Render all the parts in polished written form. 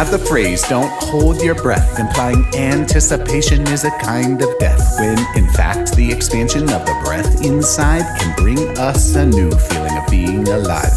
have the phrase, don't hold your breath, implying anticipation is a kind of death, when in fact the expansion of the breath inside can bring us a new feeling of being alive.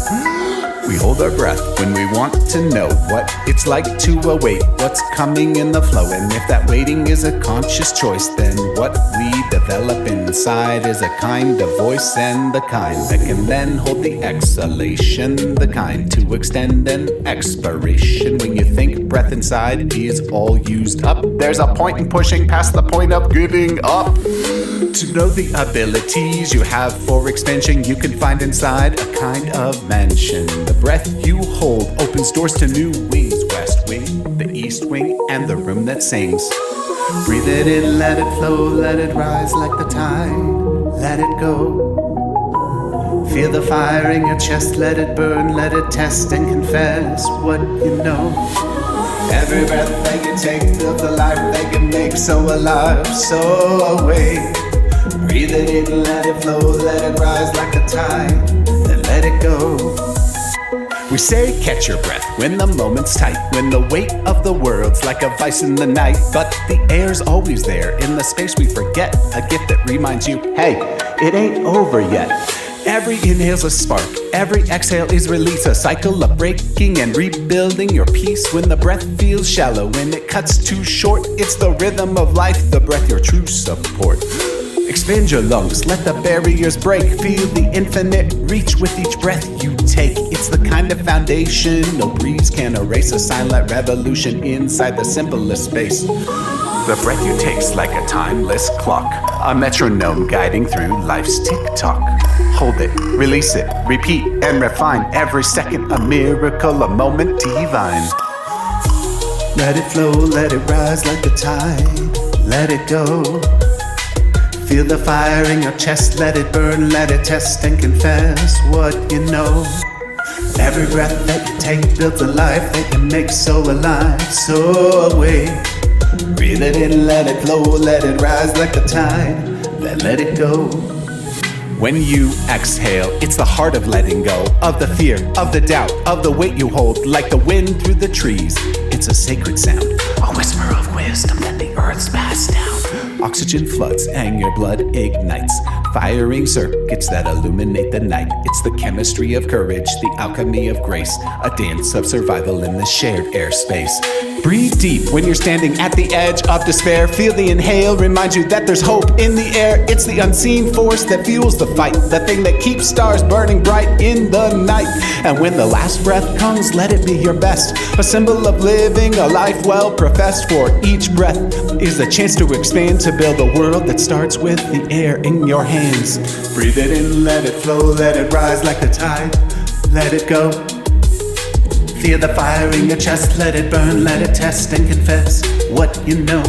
We hold our breath when we want to know what it's like to await what's coming in the flow. And if that waiting is a conscious choice, then what we develop inside is a kind of voice, and the kind that can then hold the exhalation, the kind to extend an expiration. When you think breath inside is all used up, there's a point in pushing past the point of giving up. To know the abilities you have for expansion, you can find inside a kind of mansion. The breath you hold opens doors to new wings, west wing, the east wing, and the room that sings. Breathe it in, let it flow, let it rise like the tide, let it go. Feel the fire in your chest, let it burn, let it test and confess what you know. Every breath that you take builds a life that can make so alive, so awake. Breathe it in, let it flow, let it rise like a tide, then let it go. We say catch your breath when the moment's tight, when the weight of the world's like a vice in the night. But the air's always there, in the space we forget, a gift that reminds you, hey, it ain't over yet. Every inhale's a spark, every exhale is release, a cycle of breaking and rebuilding your peace. When the breath feels shallow, when it cuts too short, it's the rhythm of life, the breath your true support. Expand your lungs, let the barriers break, feel the infinite reach with each breath you take. It's the kind of foundation no breeze can erase, a silent revolution inside the simplest space. The breath you take's like a timeless clock, a metronome guiding through life's tick-tock. Hold it, release it, repeat and refine, every second a miracle, a moment divine. Let it flow, let it rise like the tide, let it go. Feel the fire in your chest, let it burn, let it test and confess what you know. Every breath that you take builds a life that can make so alive, so awake. Breathe it in, let it flow, let it rise like the tide, then let it go. When you exhale, it's the heart of letting go, of the fear, of the doubt, of the weight you hold, like the wind through the trees. It's a sacred sound, a whisper of wisdom that the earth's passed down. Oxygen floods and your blood ignites, firing circuits that illuminate the night. It's the chemistry of courage, the alchemy of grace, a dance of survival in the shared airspace. Breathe deep when you're standing at the edge of despair. Feel the inhale, reminds you that there's hope in the air. It's the unseen force that fuels the fight, the thing that keeps stars burning bright in the night. And when the last breath comes, let it be your best, a symbol of living a life well professed. For each breath is a chance to expand, to build a world that starts with the air in your hands. Breathe it in, let it flow, let it rise like the tide, let it go. Feel the fire in your chest, let it burn, let it test and confess what you know.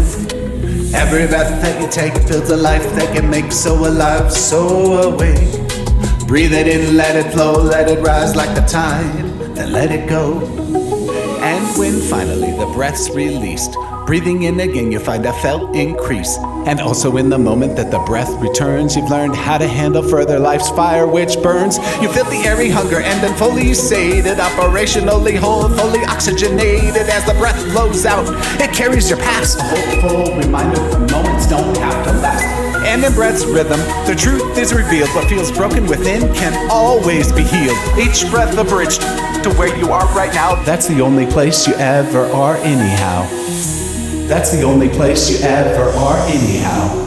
Every breath that you take builds a life that can make so alive, so awake. Breathe it in, let it flow, let it rise like the tide, then let it go. And when finally the breath's released, breathing in again, you find a felt increase. And also in the moment that the breath returns, you've learned how to handle further life's fire which burns. You feel the airy hunger and then fully sated, operationally whole, fully oxygenated. As the breath flows out, it carries your past, a hopeful reminder that moments don't have to last. And in breath's rhythm, the truth is revealed. What feels broken within can always be healed. Each breath a bridge to where you are right now. That's the only place you ever are anyhow. That's the only place you ever are anyhow.